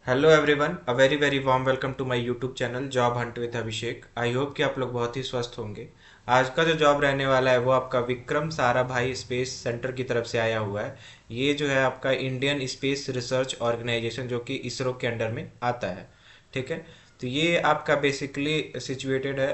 Hello everyone, a very warm welcome to my YouTube channel job hunt with Abhishek. I hope कि आप लोग बहुत ही स्वस्थ होंगे। आज का जो जॉब रहने वाला है वो आपका विक्रम साराभाई स्पेस सेंटर की तरफ से आया हुआ है। ये जो है आपका इंडियन स्पेस रिसर्च ऑर्गेनाइजेशन जो कि इसरो के अंडर में आता है। ठीक है। तो ये आपका बेसिकली सिचुएटेड है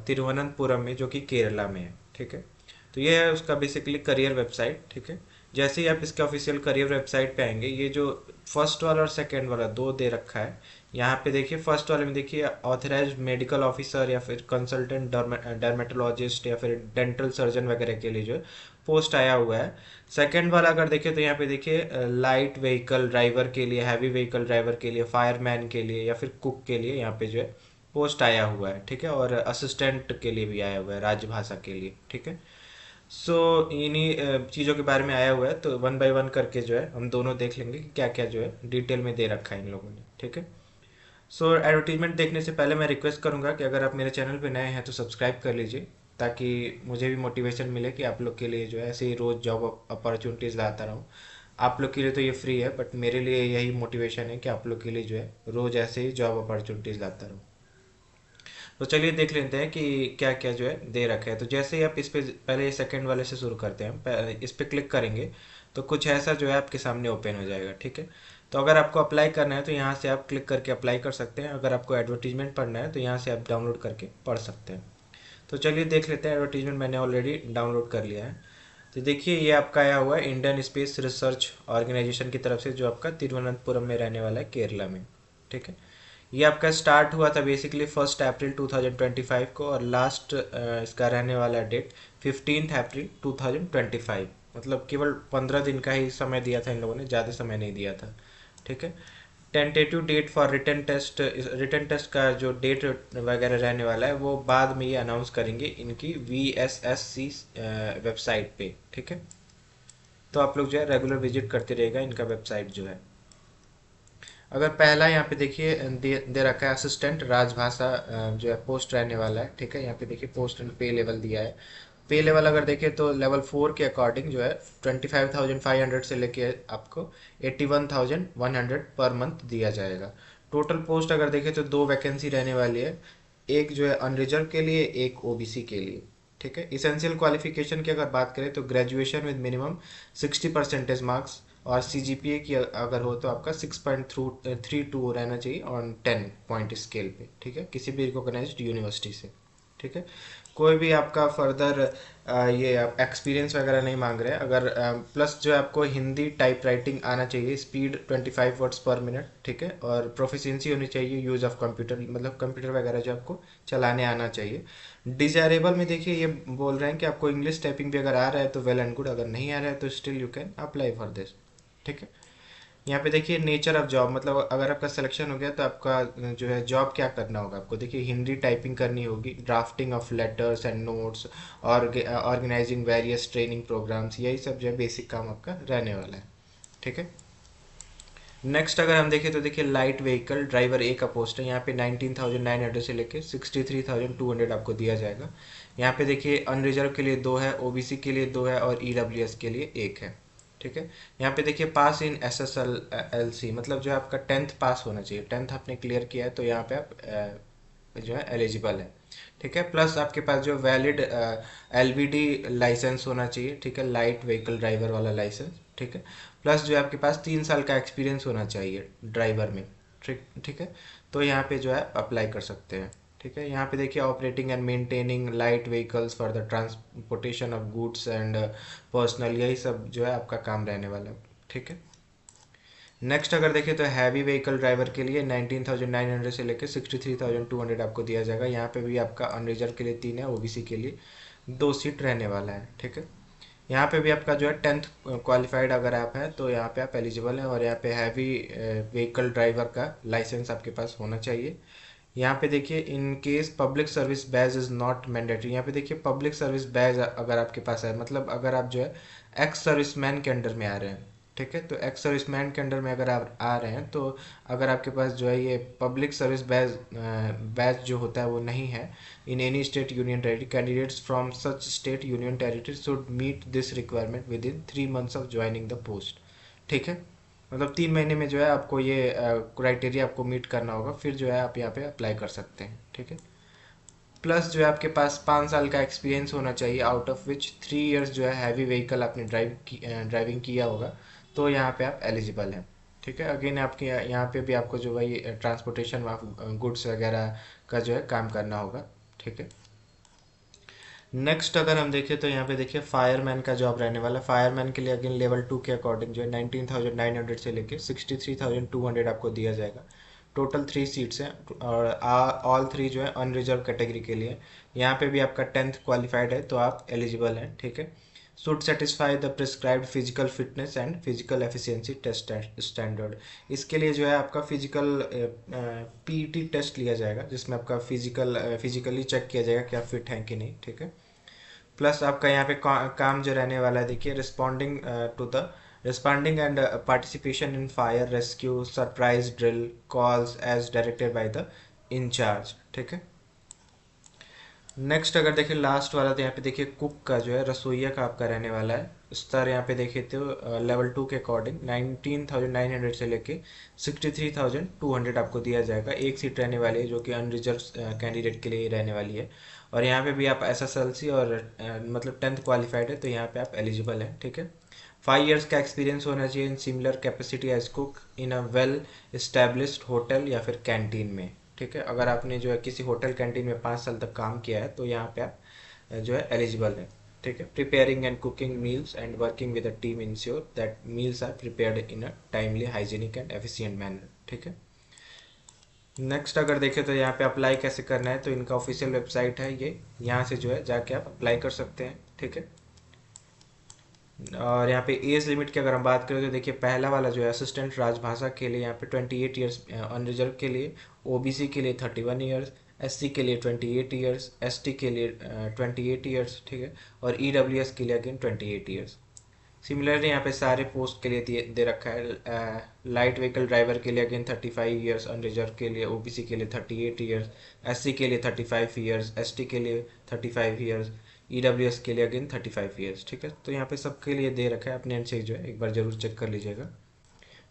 तिरुवनंतपुरम में, जो कि केरला में है। ठीक है। तो ये है उसका बेसिकली करियर वेबसाइट। ठीक है। जैसे ही आप इसके ऑफिशियल करियर वेबसाइट पे आएंगे, ये जो फर्स्ट वाला और सेकंड वाला दो दे रखा है। यहाँ पे देखिए, फर्स्ट वाले में देखिए ऑथराइज्ड मेडिकल ऑफिसर या फिर कंसल्टेंट डर्मेटोलॉजिस्ट या फिर डेंटल सर्जन वगैरह के लिए जो पोस्ट आया हुआ है। सेकंड वाला अगर देखिए तो यहाँ पे देखिए लाइट व्हीकल ड्राइवर के लिए, हैवी व्हीकल ड्राइवर के लिए, फायरमैन के लिए या फिर कुक के लिए यहाँ पे जो है पोस्ट आया हुआ है। ठीक है। और असिस्टेंट के लिए भी आया हुआ है, राजभाषा के लिए। ठीक है। सो इन्हीं चीज़ों के बारे में आया हुआ है, तो वन बाय वन करके जो है हम दोनों देख लेंगे कि क्या क्या जो है डिटेल में दे रखा है इन लोगों ने। ठीक है। सो एडवर्टीजमेंट देखने से पहले मैं रिक्वेस्ट करूंगा कि अगर आप मेरे चैनल पे नए हैं तो सब्सक्राइब कर लीजिए, ताकि मुझे भी मोटिवेशन मिले कि आप लोग के लिए जो है ऐसे ही रोज़ जॉब अपॉर्चुनिटीज़ लाता रहूँ। आप लोग के लिए तो ये फ्री है, बट मेरे लिए यही मोटिवेशन है कि आप लोग के लिए जो है रोज़ ऐसे ही जॉब अपॉर्चुनिटीज़ लाता रहूँ। तो चलिए देख लेते हैं कि क्या क्या जो है दे रखा है। तो जैसे ही आप इस पे पहले सेकंड वाले से शुरू करते हैं, इस पे क्लिक करेंगे तो कुछ ऐसा जो है आपके सामने ओपन हो जाएगा। ठीक है। तो अगर आपको अप्लाई करना है तो यहाँ से आप क्लिक करके अप्लाई कर सकते हैं। अगर आपको एडवर्टीजमेंट पढ़ना है तो यहाँ से आप डाउनलोड करके पढ़ सकते हैं। तो चलिए देख लेते हैं। एडवर्टीजमेंट मैंने ऑलरेडी डाउनलोड कर लिया है। तो देखिए, ये आपका आया हुआ है इंडियन स्पेस रिसर्च ऑर्गेनाइजेशन की तरफ से, जो आपका तिरुवनंतपुरम में रहने वाला है, केरला में। ठीक है। ये आपका स्टार्ट हुआ था बेसिकली 1 अप्रैल 2025 को, और लास्ट इसका रहने वाला डेट 15 अप्रैल 2025। मतलब केवल 15 दिन का ही समय दिया था इन लोगों ने, ज़्यादा समय नहीं दिया था। ठीक है। Tentative date for written test का जो डेट वगैरह रहने वाला है वो बाद में ये अनाउंस करेंगे इनकी VSSC वेबसाइट पे। ठीक है। तो आप लोग जो है रेगुलर विजिट करते रहेगा इनका वेबसाइट जो है। अगर पहला यहाँ पे देखिए दे रखा है असिस्टेंट राजभाषा, जो है पोस्ट रहने वाला है। ठीक है। यहाँ पे देखिए पोस्ट एंड पे लेवल दिया है। पे लेवल अगर देखें तो लेवल 4 के अकॉर्डिंग जो है 25,500 से लेके आपको 81,100 पर मंथ दिया जाएगा। टोटल पोस्ट अगर देखें तो दो वैकेंसी रहने वाली है। एक जो है अनरिजर्व के लिए, एक OBC के लिए। ठीक है। इसेंशियल क्वालिफिकेशन की अगर बात करें तो graduation with minimum 60 percentage marks, और CGPA की अगर हो तो आपका 6.32 रहना चाहिए ऑन 10 पॉइंट स्केल पे। ठीक है। किसी भी रिकॉग्नाइज्ड यूनिवर्सिटी से। ठीक है। कोई भी आपका फर्दर ये आप एक्सपीरियंस वगैरह नहीं मांग रहे हैं। अगर प्लस जो है आपको हिंदी टाइप राइटिंग आना चाहिए, स्पीड 25 वर्ड्स पर मिनट। ठीक है। और प्रोफिशिएंसी होनी चाहिए यूज़ ऑफ कंप्यूटर, मतलब कंप्यूटर वगैरह जो आपको चलाने आना चाहिए। डिजायरेबल में देखिए ये बोल रहे हैं कि आपको इंग्लिश टाइपिंग भी अगर आ रहा है तो वेल एंड गुड, अगर नहीं आ रहा है तो still you can apply for this. ठीक है। यहाँ पे देखिए नेचर ऑफ जॉब, मतलब अगर आपका सिलेक्शन हो गया तो आपका जो है जॉब क्या करना होगा आपको। देखिए हिंदी टाइपिंग करनी होगी, drafting of letters and notes, और ऑर्गेनाइजिंग वेरियस ट्रेनिंग प्रोग्राम्स, यही सब जो है बेसिक काम आपका रहने वाला है। ठीक है। नेक्स्ट अगर हम देखें तो देखिए लाइट व्हीकल ड्राइवर ए का पोस्ट है। यहाँ पे 19,900 से लेके 63,200 आपको दिया जाएगा। यहाँ पे देखिए अनरिजर्व के लिए दो है, OBC के लिए दो है, और EWS के लिए एक है। ठीक है। यहाँ पे देखिए पास इन SSLC, मतलब जो है आपका 10th पास होना चाहिए। 10th आपने क्लियर किया है तो यहाँ पे आप जो है एलिजिबल है। ठीक है। प्लस आपके पास जो वैलिड LVD लाइसेंस होना चाहिए। ठीक है। लाइट व्हीकल ड्राइवर वाला लाइसेंस। ठीक है। प्लस जो है आपके पास 3 साल का एक्सपीरियंस होना चाहिए ड्राइवर में। ठीक ठीक है। तो यहाँ पे जो है अप्लाई कर सकते हैं। ठीक है। यहाँ पे देखिए operating and maintaining light vehicles for the transportation of goods and personal, यही सब जो है आपका काम रहने वाला है। ठीक है। नेक्स्ट अगर देखें तो हैवी व्हीकल ड्राइवर के लिए 19,900 से लेकर 63,200 आपको दिया जाएगा। यहाँ पे भी आपका अनरिजर्व के लिए 3 है, OBC के लिए 2 सीट रहने वाला है। ठीक है। यहाँ पे भी आपका जो है 10th क्वालिफाइड अगर आप हैं तो यहाँ पे आप एलिजिबल हैं, और यहाँ पे हैवी व्हीकल ड्राइवर का लाइसेंस आपके पास होना चाहिए। यहाँ पे देखिए in case public service badge is not mandatory. यहाँ पे देखिए पब्लिक सर्विस बैज अगर आपके पास है, मतलब अगर आप जो है एक्स सर्विसमैन के अंडर में आ रहे हैं। ठीक है। तो एक्स सर्विसमैन के अंडर में अगर आप आ रहे हैं तो अगर आपके पास जो है ये पब्लिक सर्विस बैज जो होता है वो नहीं है, in any state union territory, candidates from such state union territory should meet this requirement within 3 months of joining the post. ठीक है। मतलब 3 महीने में जो है आपको ये क्राइटेरिया आपको मीट करना होगा, फिर जो है आप यहाँ पे अप्लाई कर सकते हैं, ठीक है। प्लस जो है आपके पास 5 साल का एक्सपीरियंस होना चाहिए, आउट ऑफ विच 3 इयर्स जो है हैवी व्हीकल आपने ड्राइविंग किया होगा, तो यहाँ पे आप एलिजिबल हैं, ठीक है। अगेन आपके यहाँ पे भी आपको जो वही ट्रांसपोर्टेशन गुड्स वगैरह का जो है काम करना होगा, ठीक है। नेक्स्ट अगर हम देखें तो यहाँ पे देखिए फायरमैन का जॉब रहने वाला है। फायरमैन के लिए अगेन लेवल 2 के अकॉर्डिंग जो है 19,900 से लेके 63,200 आपको दिया जाएगा। टोटल 3 सीट्स हैं और ऑल 3 जो है अनरिजर्व कैटेगरी के लिए। यहाँ पे भी आपका 10th क्वालिफाइड है तो आप एलिजिबल हैं, ठीक है। Should satisfy the prescribed physical fitness and physical efficiency test standard. इसके लिए जो है आपका फिजिकल पीईटी टेस्ट लिया जाएगा, जिसमें आपका फिजिकली चेक किया जाएगा कि आप फिट हैं कि नहीं, ठीक है। प्लस आपका यहाँ पे काम जो रहने वाला है देखिए, responding and participation in fire rescue surprise drill calls as directed by the incharge, ठीक है। नेक्स्ट अगर देखिए लास्ट वाला, तो यहाँ पे देखिए कुक का जो है रसोइया का आपका रहने वाला है। स्तर यहाँ पे देखिए तो लेवल 2 के अकॉर्डिंग 19,900 से लेके 63,200 आपको दिया जाएगा। एक सीट रहने वाली है जो कि अनरिजर्व कैंडिडेट के लिए रहने वाली है। और यहाँ पे भी आप एसएसएलसी और मतलब 10th क्वालिफाइड है तो यहाँ पे आप एलिजिबल हैं, ठीक है। 5 इयर्स का एक्सपीरियंस होना चाहिए in similar capacity as cook in a well established hotel या फिर कैंटीन में, ठीक है। अगर आपने जो है किसी होटल कैंटीन में 5 साल तक काम किया है तो यहाँ पे आप जो है एलिजिबल है, ठीक है। Preparing and cooking meals and working with a team ensure that meals are prepared in a timely hygienic and efficient manner, ठीक है। नेक्स्ट अगर देखें तो यहाँ पे अप्लाई कैसे करना है, तो इनका ऑफिशियल वेबसाइट है ये, यहाँ से जो है जाके आप अप्लाई कर सकते हैं, ठीक है। और यहाँ पे एज लिमिट की अगर हम बात करें तो देखिए पहला वाला जो है असिस्टेंट राजभाषा के लिए यहाँ पे 28 ईयर्स अनरिजर्व के लिए, ओबीसी के लिए 31 ईयर्स, एससी के लिए 28 ईयर्स, एसटी के लिए 28 ईयर्स, ठीक है। और ईडब्ल्यूएस के लिए अगेन 28 ईयर्स। सिमिलरली यहाँ पे सारे पोस्ट के लिए दे रखा है। लाइट व्हीकल ड्राइवर के लिए अगेन 35 ईयर्स, अनरिजर्व के लिए ओबीसी के लिए 38 ईयर्स, एससी के लिए 35 ईयर्स, एसटी के लिए 35 ईयर्स, ईडब्ल्यूएस के लिए अगेन 35 ईयर्स, ठीक है। तो यहाँ पे सबके लिए दे रखा है, अपने एंड से जो है एक बार जरूर चेक कर लीजिएगा।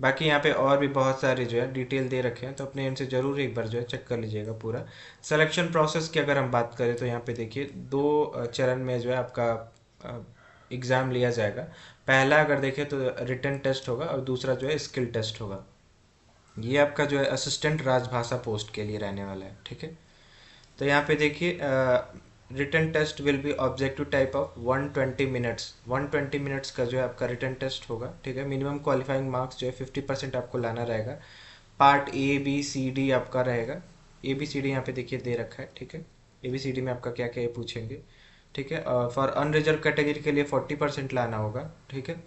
बाकी यहाँ पे और भी बहुत सारे जो है डिटेल दे रखे हैं, तो अपने एंड से जरूर एक बार जो है चेक कर लीजिएगा पूरा। सिलेक्शन प्रोसेस की अगर हम बात करें तो यहाँ पे देखिए 2 चरण में जो है आपका एग्ज़ाम लिया जाएगा। पहला अगर देखें तो रिटन टेस्ट होगा और दूसरा जो है स्किल टेस्ट होगा। ये आपका जो है असिस्टेंट राजभाषा पोस्ट के लिए रहने वाला है, ठीक है। तो यहाँ पे देखिए written test will be objective type of 120 minutes. 120 minutes का जो है आपका रिटन टेस्ट होगा, ठीक है। मिनिमम क्वालिफाइंग मार्क्स जो है 50% आपको लाना रहेगा। Part A B C D आपका रहेगा। ABCD यहाँ पे देखिए दे रखा है, ठीक है। ABCD में आपका क्या क्या ये पूछेंगे, ठीक है। फॉर अनरिजर्व कैटेगरी के लिए 40% लाना होगा, ठीक है।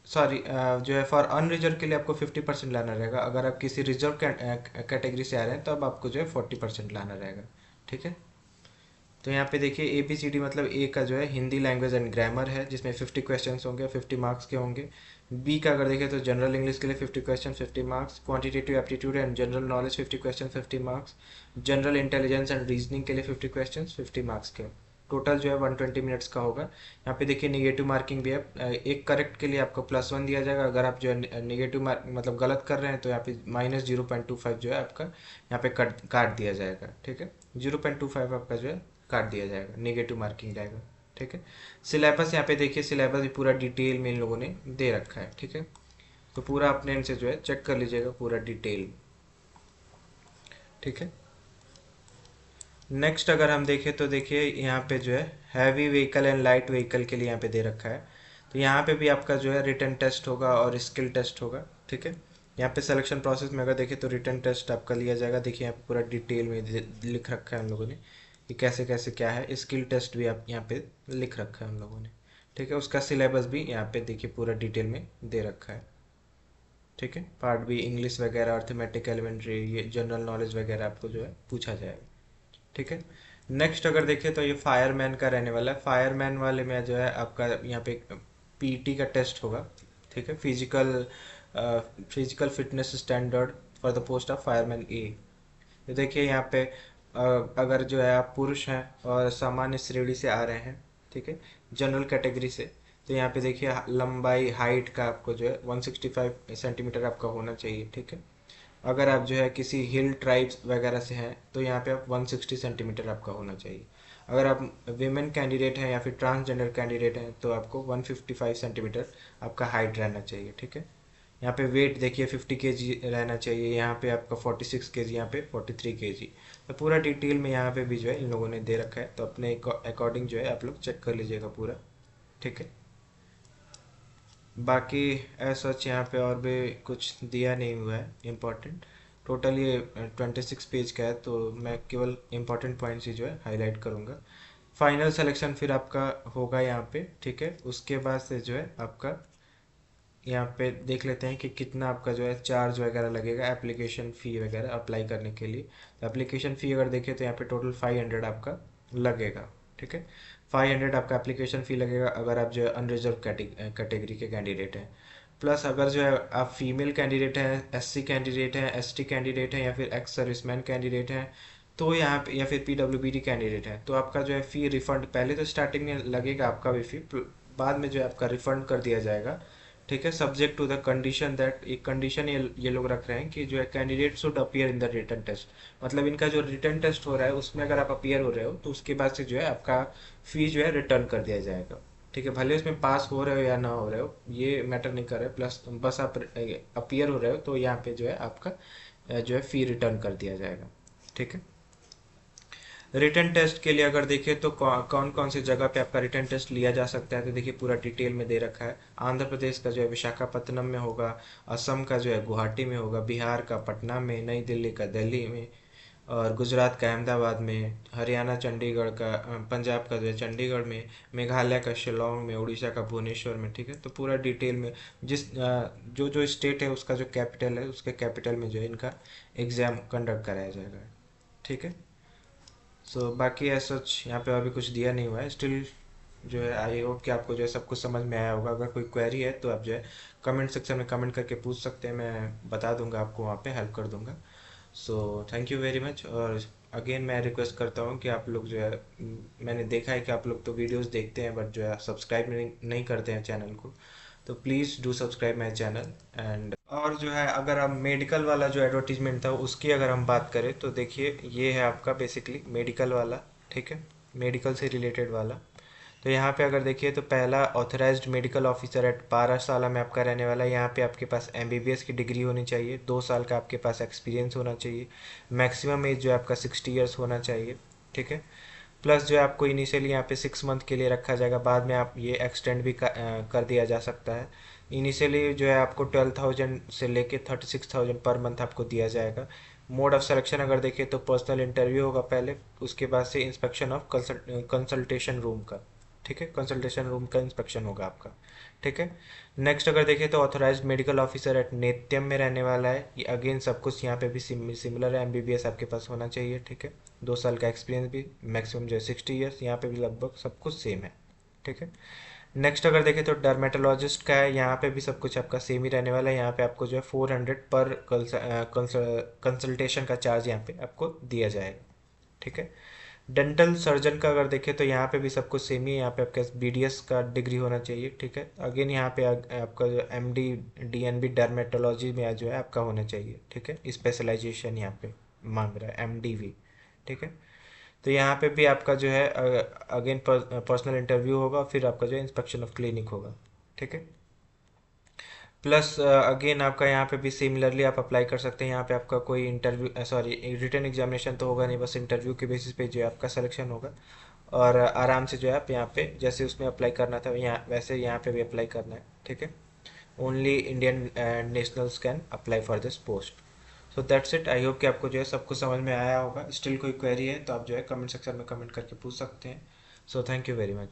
सॉरी, जो है फॉर अनरिजर्व के लिए आपको 50% लाना रहेगा। अगर आप किसी रिजर्व कैटेगरी से आ रहे हैं तो अब आपको जो है 40% लाना रहेगा, ठीक है। तो यहाँ पे देखिए ABCD मतलब ए का जो है हिंदी लैंग्वेज एंड ग्रामर है, जिसमें 50 क्वेश्चंस होंगे, 50 मार्क्स के होंगे। बी का अगर देखें तो जनरल इंग्लिश के लिए 50 question 50 marks, quantitative aptitude and general knowledge 50 question 50 marks, general intelligence and reasoning के लिए 50 क्वेश्चन 50 मार्क्स के। टोटल जो है 120 मिनट्स का होगा। यहाँ पे देखिए निगेटिव मार्किंग भी है। एक करेक्ट के लिए आपको +1 दिया जाएगा। अगर आप जो है निगेटिव मार्क मतलब गलत कर रहे हैं तो यहाँ पे -0.25 जो है आपका यहाँ पे काट दिया जाएगा, ठीक है। 0.25 आपका जो है काट दिया जाएगा, नेगेटिव मार्किंग जाएगा, ठीक है। सिलेबस यहाँ पे देखिए, सिलेबस भी पूरा डिटेल में इन लोगों ने दे रखा है, ठीक है। तो पूरा अपने इनसे जो है चेक कर लीजिएगा पूरा डिटेल, ठीक है। नेक्स्ट अगर हम देखें तो देखिए यहाँ पे जो है heavy vehicle and light vehicle के लिए यहाँ पे दे रखा है। तो यहाँ पे भी आपका जो है रिटन टेस्ट होगा और स्किल टेस्ट होगा, ठीक है। यहाँ पे सिलेक्शन प्रोसेस में अगर देखें तो रिटन टेस्ट आपका लिया जाएगा। देखिए यहाँ पे पूरा डिटेल में लिख रखा है हम लोगों ने कि कैसे कैसे क्या है। स्किल टेस्ट भी आप यहाँ पे लिख रखा है हम लोगों ने, ठीक है। उसका सिलेबस भी यहाँ पे देखिए पूरा डिटेल में दे रखा है, ठीक है। पार्ट बी इंग्लिश वगैरह, अर्थमेटिक, एलिमेंट्री, ये जनरल नॉलेज वगैरह आपको जो है पूछा जाएगा, ठीक है। नेक्स्ट अगर देखें तो ये फायरमैन का रहने वाला है। फायरमैन वाले में जो है आपका यहाँ पे पीटी का टेस्ट होगा, ठीक है। Physical fitness standard for the post of fireman ए। तो देखिए यहाँ पे अगर जो है आप पुरुष हैं और सामान्य श्रेणी से आ रहे हैं, ठीक है, जनरल कैटेगरी से, तो यहाँ पे देखिए लंबाई हाइट का आपको जो है 165 सेंटीमीटर आपका होना चाहिए, ठीक है। अगर आप जो है किसी हिल ट्राइब्स वगैरह से हैं तो यहाँ पे आप 160 सेंटीमीटर आपका होना चाहिए। अगर आप विमेन कैंडिडेट हैं या फिर ट्रांसजेंडर कैंडिडेट हैं तो आपको 155 सेंटीमीटर आपका हाइट रहना चाहिए, ठीक है। यहाँ पे वेट देखिए 50 kg रहना चाहिए, यहाँ पे आपका 46 kg, यहाँ पे 43 kg। तो पूरा डिटेल में यहाँ पे भी जो है इन लोगों ने दे रखा है, तो अपने अकॉर्डिंग जो है आप लोग चेक कर लीजिएगा पूरा, ठीक है। बाकी ऐसा यहाँ पे और भी कुछ दिया नहीं हुआ है इम्पोर्टेंट। टोटल ये 26 पेज का है, तो मैं केवल इम्पोर्टेंट पॉइंट्स ही जो है हाईलाइट करूँगा। फाइनल सिलेक्शन फिर आपका होगा यहाँ पे, ठीक है। उसके बाद से जो है आपका यहाँ पे देख लेते हैं कि कितना आपका जो है चार्ज वगैरह लगेगा एप्लीकेशन फ़ी वगैरह अप्लाई करने के लिए। तो एप्लीकेशन फ़ी अगर देखें तो यहाँ पे टोटल 500 आपका लगेगा, ठीक है। 500 आपका एप्लीकेशन फ़ी लगेगा अगर आप जो है अनरिजर्व कैटेगरी के कैंडिडेट हैं। प्लस अगर जो है आप फीमेल कैंडिडेट हैं, एससी कैंडिडेट हैं, एसटी कैंडिडेट हैं या फिर एक्स सर्विसमैन कैंडिडेट हैं, तो यहाँ पे या फिर पीडब्ल्यूबीडी कैंडिडेट है, तो आपका जो है फ़ी रिफ़ंड पहले तो स्टार्टिंग में लगेगा आपका भी फ़ी, बाद में जो है आपका रिफ़ंड कर दिया जाएगा, ठीक है। Subject to the condition that, एक कंडीशन ये लोग रख रहे हैं कि जो है candidate should appear in the written test. मतलब इनका जो रिटन टेस्ट हो रहा है उसमें अगर आप अपीयर हो रहे हो तो उसके बाद से जो है आपका फी जो है रिटर्न कर दिया जाएगा, ठीक है। भले उसमें पास हो रहे हो या ना हो रहे हो ये मैटर नहीं कर रहे, प्लस बस आप अपीयर हो रहे हो तो यहाँ पे जो है आपका जो है फी रिटर्न कर दिया जाएगा, ठीक है। रिटन टेस्ट के लिए अगर देखें तो कौन कौन सी जगह पे आपका रिटन टेस्ट लिया जा सकता है, तो देखिए पूरा डिटेल में दे रखा है। आंध्र प्रदेश का जो है विशाखापत्तनम में होगा, असम का जो है गुवाहाटी में होगा, बिहार का पटना में, नई दिल्ली का दिल्ली में, और गुजरात का अहमदाबाद में, हरियाणा चंडीगढ़ का, पंजाब का जो है चंडीगढ़ में, मेघालय का शिलोंग में, उड़ीसा का भुवनेश्वर में, ठीक है। तो पूरा डिटेल में जिस जो जो स्टेट है उसका जो कैपिटल है उसके कैपिटल में जो है इनका एग्ज़ाम कंडक्ट कराया जाएगा, ठीक है। सो बाकी ऐसा यहाँ पे अभी कुछ दिया नहीं हुआ है स्टिल। जो है आई होप कि आपको जो है सब कुछ समझ में आया होगा। अगर कोई क्वेरी है तो आप जो है कमेंट सेक्शन में कमेंट करके पूछ सकते हैं, मैं बता दूंगा आपको, वहाँ पे हेल्प कर दूंगा। So thank you very much. और अगेन मैं रिक्वेस्ट करता हूँ कि आप लोग जो है मैंने देखा है कि आप लोग तो वीडियोस देखते हैं बट जो है सब्सक्राइब नहीं करते हैं चैनल को, तो please do subscribe my channel. And और जो है अगर हम मेडिकल वाला जो एडवर्टीजमेंट था उसकी अगर हम बात करें तो देखिए ये है आपका बेसिकली मेडिकल वाला, ठीक है, मेडिकल से रिलेटेड वाला। तो यहाँ पे अगर देखिए तो पहला ऑथराइज्ड मेडिकल ऑफिसर एट 12 साल में आपका रहने वाला है। यहाँ पे आपके पास एमबीबीएस की डिग्री होनी चाहिए, 2 साल का आपके पास एक्सपीरियंस होना चाहिए, मैक्सिमम एज जो है आपका 60 ईयर्स होना चाहिए, ठीक है। प्लस जो है आपको इनिशियली यहाँ पे 6 मंथ के लिए रखा जाएगा, बाद में आप ये एक्सटेंड भी कर दिया जा सकता है। इनिशियली जो है आपको 12,000 से लेके 36,000 पर मंथ आपको दिया जाएगा। मोड ऑफ सिलेक्शन अगर देखें तो पर्सनल इंटरव्यू होगा पहले, उसके बाद से इंस्पेक्शन ऑफ कंसल्टेशन रूम का, ठीक है, कंसल्टेशन रूम का इंस्पेक्शन होगा आपका, ठीक है। नेक्स्ट अगर देखें तो ऑथराइज्ड मेडिकल ऑफिसर एट नेत्यम में रहने वाला है। ये अगेन सब कुछ यहाँ पे भी सिमिलर है, एमबीबीएस आपके पास होना चाहिए, ठीक है, 2 साल का एक्सपीरियंस भी, मैक्सिमम जो है 60 ईयर्स, यहाँ पे भी लगभग सब कुछ सेम है, ठीक है। नेक्स्ट अगर देखें तो डर्मेटोलॉजिस्ट का है, यहाँ पे भी सब कुछ आपका सेम ही रहने वाला है। यहाँ पे आपको जो है 400 पर कंसल्टेशन का चार्ज यहाँ पे आपको दिया जाएगा, ठीक है। डेंटल सर्जन का अगर देखें तो यहाँ पे भी सब कुछ सेम ही है। यहाँ पे आपके बीडीएस का डिग्री होना चाहिए, ठीक है। अगेन यहाँ पे आपका जो एमडी डीएनबी डर्मेटोलॉजी में जो है आपका होना चाहिए, ठीक है, स्पेशलाइजेशन यहाँ पे मांग रहा है एमडीवी, ठीक है। तो यहाँ पे भी आपका जो है अगेन पर्सनल इंटरव्यू होगा, फिर आपका जो है इंस्पेक्शन ऑफ क्लिनिक होगा, ठीक है। प्लस अगेन आपका यहाँ पे भी सिमिलरली आप अप्लाई कर सकते हैं। यहाँ पे आपका कोई इंटरव्यू सॉरी रिटन एग्जामिनेशन तो होगा नहीं, बस इंटरव्यू के बेसिस पे जो है आपका सिलेक्शन होगा। और आराम से जो है आप यहाँ पे जैसे उसमें अप्लाई करना था यहाँ वैसे यहाँ पे भी अप्लाई करना है, ठीक है। Only Indian nationals can apply for this post. So that's it. I hope कि आपको जो है सब कुछ समझ में आया होगा। स्टिल कोई क्वेरी है तो आप जो है कमेंट सेक्शन में कमेंट करके पूछ सकते हैं। So thank you very much.